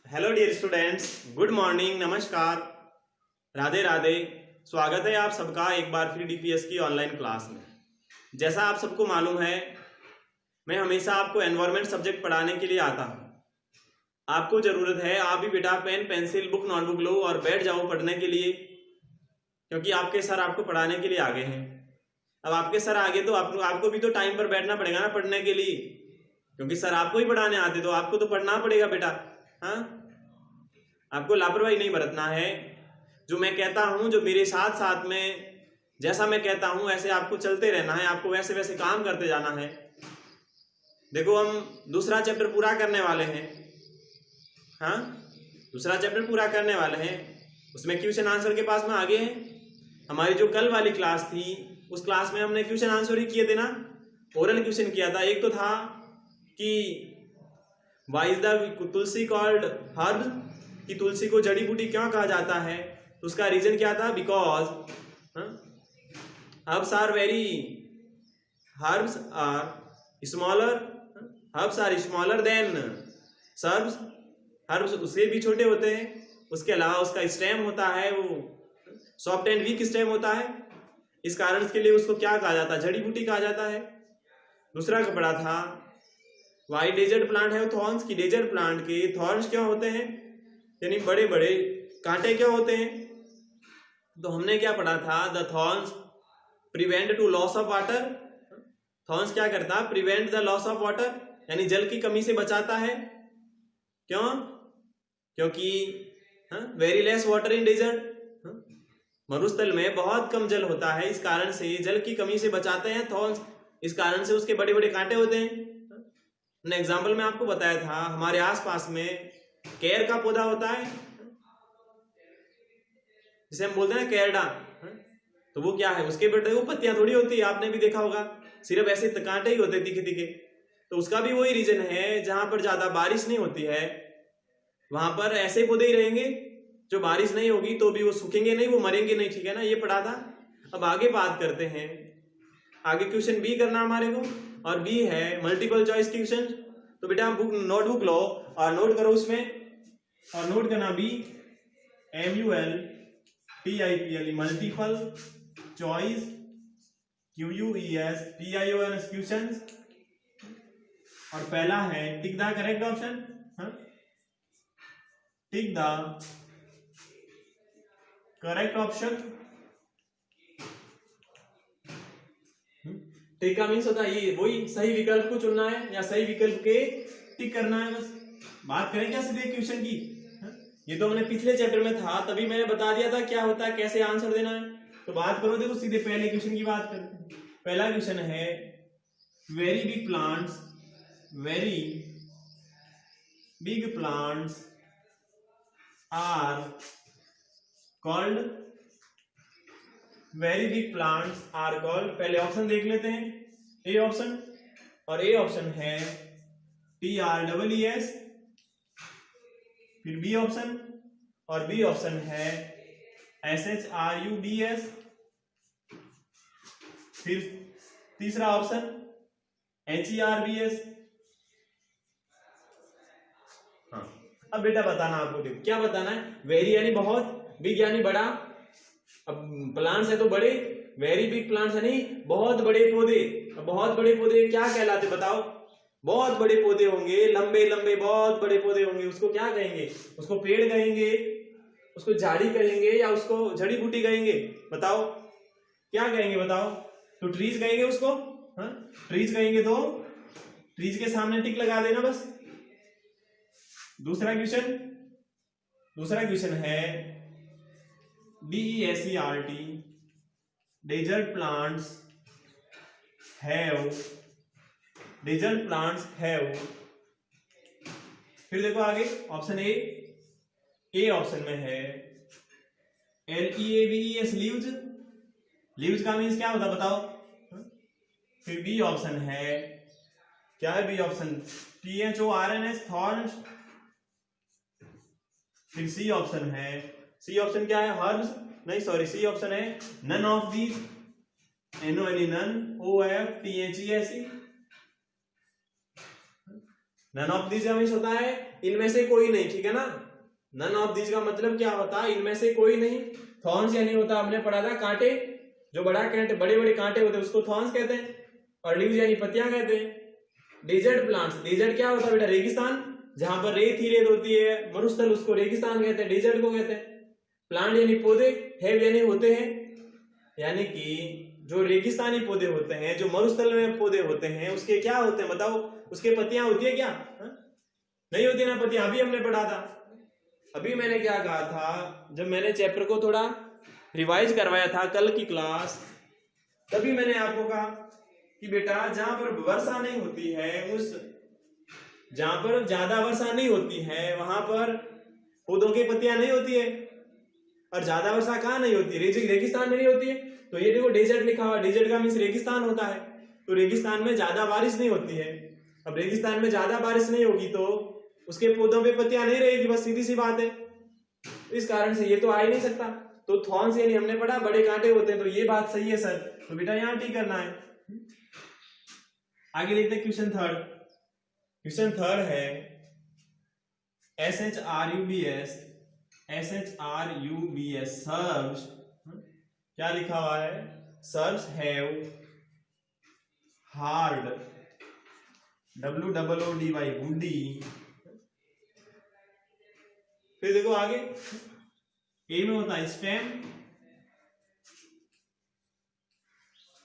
Hello dear students, good morning, नमस्कार, राधे राधे। स्वागत है आप सबका एक बार फिर डीपीएस की ऑनलाइन क्लास में। जैसा आप सबको मालूम है, मैं हमेशा आपको एनवायरनमेंट सब्जेक्ट पढ़ाने के लिए आता हूँ। आपको ज़रूरत है आप भी बेटा पेन पेंसिल बुक नोटबुक लो और बैठ जाओ पढ़ने के लिए, क्योंकि आपके सर आपको पढ़ाने के लिए आगे हैं। अब आपके सर आगे तो आपको भी तो टाइम पर बैठना पड़ेगा ना पढ़ने के लिए, क्योंकि सर आपको ही पढ़ाने आते तो आपको तो पढ़ना पड़ेगा बेटा। हाँ, आपको लापरवाही नहीं बरतना है। जो मैं कहता हूं, जो मेरे साथ साथ में जैसा मैं कहता हूं ऐसे आपको चलते रहना है, आपको वैसे वैसे काम करते जाना है। देखो, हम दूसरा चैप्टर पूरा करने वाले हैं। हाँ, दूसरा चैप्टर पूरा करने वाले हैं, उसमें क्वेश्चन आंसर के पास में आगे हैं। हमारी जो कल वाली क्लास थी उस क्लास में हमने क्वेश्चन आंसर ही किए थे ना, ओरल क्वेश्चन किया था। एक तो था कि why is the tulsi called herb, कि तुलसी को जड़ी बूटी क्यों कहा जाता है, तो उसका रीजन क्या था, because herbs are very herbs are smaller than shrubs. Herbs उससे भी छोटे होते हैं। उसके अलावा उसका स्टेम होता है वो सॉफ्ट एंड वीक स्टेम होता है, इस कारण के लिए उसको क्या कहा जाता है, जड़ी बूटी कहा जाता है। दूसरा का पढ़ा था वाई डेजर्ट प्लांट है थॉर्न्स, की डेजर्ट प्लांट के थॉर्न्स क्यों होते हैं, यानी बड़े बड़े कांटे क्यों होते हैं। तो हमने क्या पढ़ा था, the thorns prevent to loss of water. Thorns क्या करता है, prevent the loss of water, यानी जल की कमी से बचाता है। क्यों? क्योंकि very less water in desert, मरुस्थल में बहुत कम जल होता है, इस कारण से जल की कमी से बचाते हैं थॉर्न्स, इस कारण से उसके बड़े बड़े कांटे होते हैं। एग्जाम्पल में आपको बताया था, हमारे आसपास में केर का पौधा होता है, जिसे हम बोलते हैं ना केरडा। तो वो क्या है, उसके बेटे वो पत्तियां थोड़ी होती है, आपने भी देखा होगा, सिर्फ ऐसे कांटे ही होते तीखे तीखे। तो उसका भी वही रीजन है, जहां पर ज्यादा बारिश नहीं होती है वहां पर ऐसे पौधे ही रहेंगे। जो बारिश नहीं होगी तो भी वो सूखेंगे नहीं, वो मरेंगे नहीं, ठीक है ना, ये पढ़ा था। अब आगे बात करते हैं, आगे क्वेश्चन बी करना हमारे को, और बी है मल्टीपल चॉइस क्वेश्चन। तो बेटा बुक नोटबुक लो और नोट करो उसमें, और नोट करना B MULTIPL multiple choice QUES TION questions. और पहला है tick the correct option, tick the correct option. Tick का मीन्स होता है ये वही सही विकल्प को चुनना है या सही विकल्प के टिक करना है, बस। बात करें क्या सीधे क्वेश्चन की, ये तो हमने पिछले चैप्टर में था, तभी मैंने बता दिया था क्या होता है, कैसे आंसर देना है। तो बात करो, देखो सीधे पहले क्वेश्चन की बात करते हैं। पहला क्वेश्चन है very big plants are called, very big plants are called. पहले ऑप्शन देख लेते हैं, ए ऑप्शन, और ए ऑप्शन है TREES, फिर बी ऑप्शन, और बी ऑप्शन है SHRUBS, फिर तीसरा ऑप्शन HERBS। हाँ, अब बेटा बताना आपको, देखो क्या बताना है, वेरी यानी बहुत, बिग यानी बड़ा। अब प्लांट्स है तो बड़े, वेरी बिग प्लांट्स है नहीं बहुत बड़े पौधे। बहुत बड़े पौधे क्या कहलाते बताओ, बहुत बड़े पौधे होंगे, लंबे लंबे बहुत बड़े पौधे होंगे, उसको क्या कहेंगे, उसको पेड़ कहेंगे, उसको झाड़ी कहेंगे, या उसको जड़ी बूटी कहेंगे, बताओ क्या कहेंगे, बताओ। तो ट्रीज कहेंगे उसको, ट्रीज कहेंगे, तो ट्रीज के सामने टिक लगा देना बस। दूसरा क्वेश्चन है DESERT, डेजर्ट प्लांट्स हैव। फिर देखो आगे ऑप्शन ए ऑप्शन में है LEAVES, लीव्स का मीन्स क्या होता बताओ। फिर बी ऑप्शन है, क्या है बी ऑप्शन, THORNS, थॉर्न्स। फिर सी ऑप्शन क्या है, हर्ब्स, नहीं सॉरी, सी ऑप्शन है none of these, NONE, none, OFTHESE। None of these का मीन्स होता है इनमें से कोई नहीं, ठीक है ना। नन ऑफ दीज का मतलब क्या होता है, इनमें से कोई नहीं। थॉर्न्स यानी होता, हमने पढ़ा था कांटे, जो बड़े बड़े कांटे होते हैं उसको थॉर्न्स कहते हैं, और लीव्स यानी पत्तियां कहते हैं। डेजर्ट प्लांट्स, डेजर्ट क्या होता है बेटा, रेगिस्तान, जहां पर रेत ही रेत होती है, मरुस्थल, उसको रेगिस्तान कहते हैं, डेजर्ट को कहते हैं। प्लांट यानी पौधे, हैव यानी होते हैं, यानी कि जो रेगिस्तानी पौधे होते हैं, जो मरुस्थल में पौधे होते हैं, उसके क्या होते हैं बताओ, उसके पत्तियां होती है क्या? नहीं होती ना पत्तियां, अभी हमने पढ़ा था। अभी मैंने क्या कहा था, जब मैंने चैप्टर को थोड़ा रिवाइज करवाया था कल की क्लास, तभी मैंने आपको कहा कि बेटा जहां पर वर्षा नहीं होती है, जहां पर ज्यादा वर्षा नहीं होती है, वहां पर पौधों की पत्तियां नहीं होती है। और ज्यादा वर्षा कहाँ नहीं होती है, रेगिस्तान में नहीं होती है। तो ये देखो डेजर्ट लिखा हुआ, डेजर्ट का मीन्स रेगिस्तान होता है, तो रेगिस्तान में ज्यादा बारिश नहीं होती है। अब रेगिस्तान में ज्यादा बारिश नहीं होगी तो उसके पौधों पे पत्तियां नहीं रहेगी, बस सीधी सी बात है। इस कारण से ये तो आ ही नहीं सकता। तो थॉर्न्स यानी हमने पढ़ा बड़े कांटे होते हैं, तो ये बात सही है सर, तो बेटा यहाँ टिक करना है। आगे देखते हैं क्वेश्चन थर्ड। क्वेश्चन थर्ड है SHRUBS, SHRUBS सर्व्स, क्या लिखा हुआ है, serves have hard, WOODY woody. फिर देखो आगे, ए में होता है स्टेम,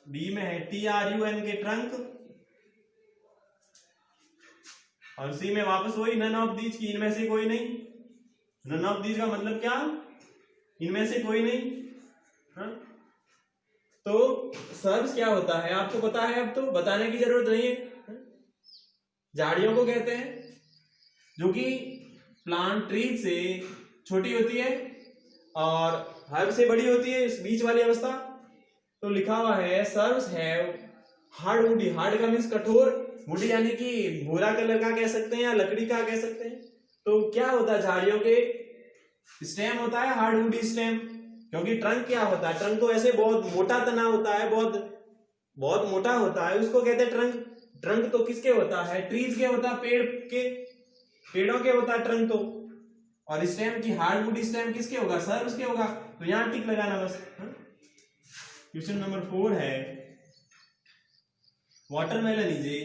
बी में है TRUN के ट्रंक, और सी में वापस वही नन ऑफ दीज की, इनमें से कोई नहीं। नन ऑफ दीज का मतलब क्या, इनमें से कोई नहीं। हाँ? तो सर्व्स क्या होता है आपको पता है, अब तो बताने की जरूरत नहीं है। झाड़ियों को कहते हैं जो कि प्लांट ट्री से छोटी होती है और हर्ब से बड़ी होती है, इस बीच वाली अवस्था। तो लिखा हुआ है serves have hard woody, hard का मीन्स कठोर, वुडी यानी कि भूरा कलर का कह सकते हैं या लकड़ी का कह सकते हैं। तो क्या होता है, झाड़ियों के स्टेम होता है हार्ड वुडी स्टेम, क्योंकि ट्रंक क्या होता है, ट्रंक तो ऐसे बहुत मोटा तना होता है, बहुत बहुत मोटा होता है, उसको कहते हैं ट्रंक। ट्रंक तो किसके होता है, ट्रीज के होता है, पेड़ों के होता है ट्रंक तो। और स्टेम की हार्ड वुडी स्टेम किसके होगा, सर्व्स के होगा। तो यहां टिक लगाना बस। क्वेश्चन नंबर 4 है watermelon is a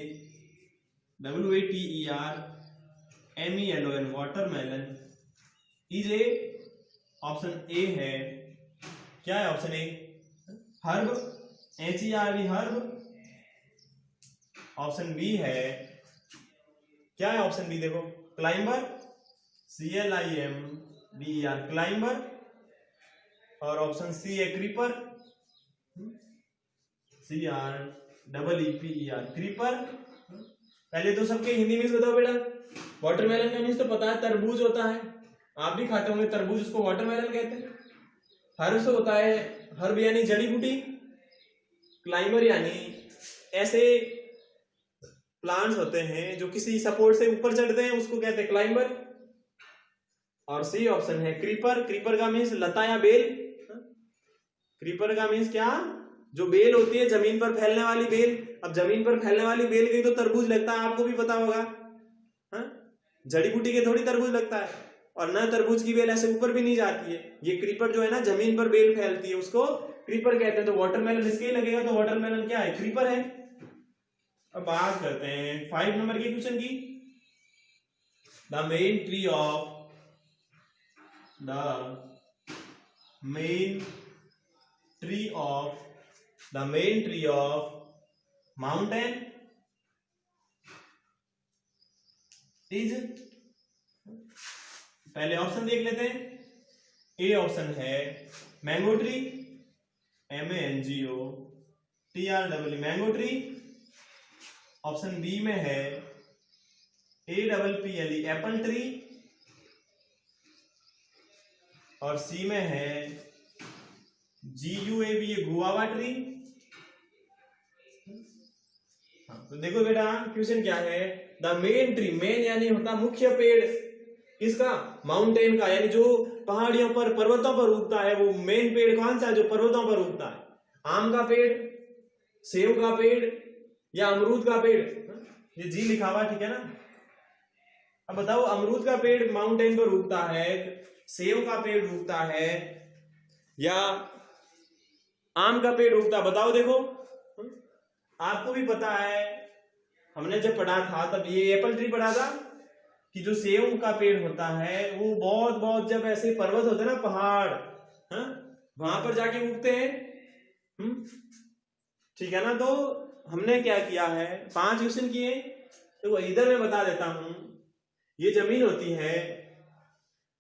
WATERMELON, watermelon is a, option A है, क्या है option A, herb, HERB herb. Option B है, क्या है ऑप्शन बी, देखो क्लाइंबर, CLIMBER क्लाइंबर, और ऑप्शन सी है क्रीपर, CREEPER क्रीपर। पहले तो सबके हिंदी मीन्स बताओ बेटा। वाटरमेलन का मीन्स तो पता है, तरबूज होता है, आप भी खाते होंगे तरबूज, उसको वाटरमेलन कहते हैं। हर्ब से होता है, हर्ब यानी जड़ी बूटी, क्लाइंबर यानी ऐसे प्लांट्स होते हैं जो किसी सपोर्ट से ऊपर चढ़ते हैं, उसको कहते हैं क्लाइंबर। और सी ऑप्शन है क्रीपर, क्रीपर का मीन्स लता या बेल। क्रीपर का मीन्स क्या, जो बेल होती है जमीन पर फैलने वाली बेल। अब जमीन पर फैलने वाली बेल की तो तरबूज लगता है, आपको भी पता होगा। जड़ी बूटी के थोड़ी तरबूज लगता है, और न तरबूज की बेल ऐसे ऊपर भी नहीं जाती है। ये क्रीपर जो है ना, जमीन पर बेल फैलती है, उसको क्रीपर कहते हैं। तो वाटरमेलन इसके ही लगेगा, तो वाटरमेलन क्या है, क्रीपर है। अब बात करते हैं 5 नंबर के क्वेश्चन की। The main tree of mountain is, पहले ऑप्शन देख लेते हैं। ए ऑप्शन है mango tree, MANGOTRE mango tree. Option B में है APPLE एप्पल ट्री, और सी में है GUAV गुआवा ट्री। तो देखो बेटा क्वेश्चन क्या है, द मेन ट्री, मेन यानी होता मुख्य पेड़, किसका, माउंटेन का, यानी जो पहाड़ियों पर पर्वतों पर उगता है, वो मेन पेड़ कौन सा है, जो पर्वतों पर उगता है। आम का पेड़, सेब का पेड़ या अमरूद का पेड़, ये जी लिखा हुआ, ठीक है ना। अब बताओ, अमरूद का पेड़ माउंटेन पर उगता है, सेब का पेड़ उगता है, या आम का पेड़ उगता, बताओ देखो। आपको भी पता है, हमने जब पढ़ा था तब ये एप्पल ट्री पढ़ा था कि जो सेब का पेड़ होता है वो बहुत बहुत जब ऐसे पर्वत होते हैं ना, पहाड़, वहां पर जाके उगते हैं। ठीक है ना। तो हमने क्या किया है, 5 क्वेश्चन किए। तो इधर मैं बता देता हूं, ये जमीन होती है।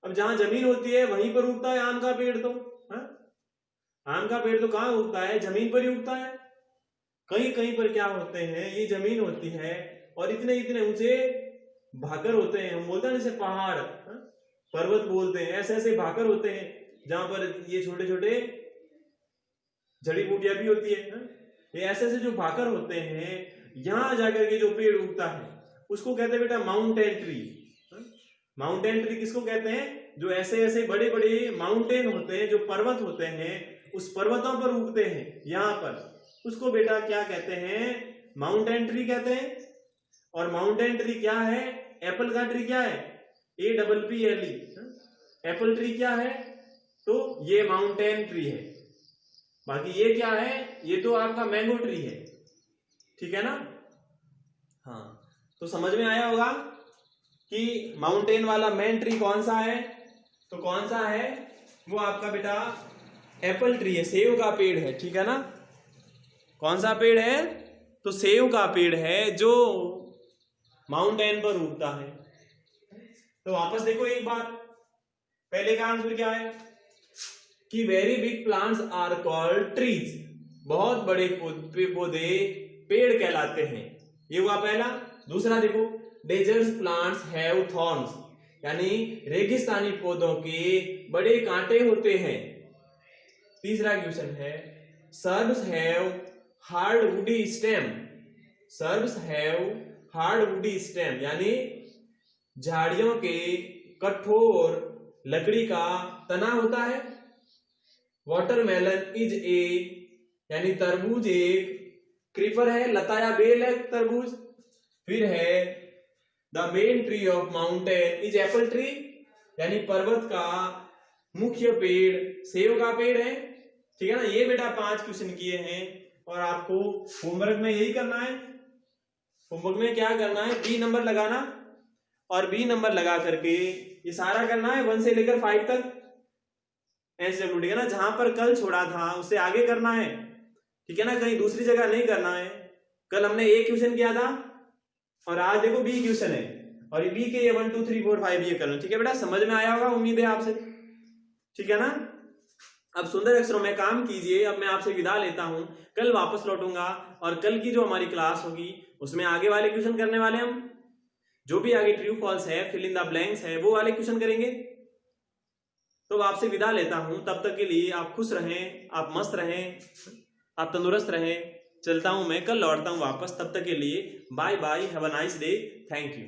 अब जहां जमीन होती है वहीं पर उगता है आम का पेड़। तो आम का पेड़ तो कहाँ उगता है, जमीन पर ही उगता है। कहीं कहीं पर क्या होते हैं, ये जमीन होती है और इतने इतने ऊंचे भाकर होते हैं, हम बोलते हैं जैसे पहाड़, पर्वत बोलते हैं, ऐसे ऐसे भाकर होते हैं जहां पर ये छोटे छोटे जड़ी बूटियां भी होती है। ये ऐसे ऐसे जो भाकर होते हैं, यहां जाकर के जो पेड़ उगता है उसको कहते हैं बेटा माउंटेन ट्री। माउंटेन ट्री किसको कहते हैं, जो ऐसे ऐसे बड़े बड़े माउंटेन होते हैं, जो पर्वत होते हैं, उस पर्वतों पर उगते हैं यहां पर, उसको बेटा क्या कहते हैं, माउंटेन ट्री कहते हैं। और माउंटेन ट्री क्या है, एप्पल का ट्री क्या है, APPLE, एप्पल ट्री क्या है, तो ये माउंटेन ट्री है। बाकी ये क्या है, ये तो आपका मैंगो ट्री है। ठीक है ना। हाँ, तो समझ में आया होगा कि माउंटेन वाला मेन ट्री कौन सा है, तो कौन सा है, वो आपका बेटा एप्पल ट्री है, सेब का पेड़ है। ठीक है ना। कौन सा पेड़ है, तो सेब का पेड़ है जो माउंटेन पर उगता है। तो वापस देखो एक बार, पहले का आंसर क्या है कि very big plants are called trees, बहुत बड़े पौधे पेड़ कहलाते हैं, ये हुआ पहला। दूसरा देखो, डेजर्ट प्लांट्स हैव थॉर्न्स, यानी रेगिस्तानी पौधों के बड़े कांटे होते हैं। तीसरा क्वेश्चन है, shrubs have hard woody stem, shrubs have hard woody stem, यानी झाड़ियों के कठोर लकड़ी का तना होता है। वाटरमेलन इज ए, यानी तरबूज एक क्रीपर है, लता या बेल है तरबूज। फिर है the main tree of mountain is Apple tree, यानी पर्वत का मुख्य पेड़ सेब का पेड़ है। ठीक है ना। ये बेटा 5 क्वेश्चन किए हैं और आपको होमवर्क में यही करना है। होमवर्क में क्या करना है, B नंबर लगाना, और B नंबर लगा करके ये सारा करना है 1 से लेकर 5 तक SW। ठीक है ना। जहां पर कल छोड़ा था उससे आगे करना है। ठीक है ना, कहीं दूसरी जगह नहीं करना है। कल हमने A क्वेश्चन किया था और आज देखो B क्वेश्चन है, और ये B के ये 1 2 3 4 5 ये करना। ठीक है बेटा, समझ में आया होगा उम्मीद है आपसे। ठीक है ना। अब सुंदर अक्षरों में काम कीजिए। अब मैं आपसे विदा लेता हूं, कल वापस लौटूंगा और कल की जो हमारी क्लास होगी उसमें आगे वाले क्वेश्चन करने वाले हम, जो भी आगे ट्रू फॉल्स है, फिल इन द ब्लैंक्स है, वो वाले क्वेश्चन करेंगे। तो आपसे विदा लेता हूं, तब तक के लिए आप खुश रहें, आप मस्त रहें, आप तंदुरुस्त रहें। चलता हूं मैं, कल लौटता हूं वापस, तब तक के लिए bye bye, have a nice day, thank you.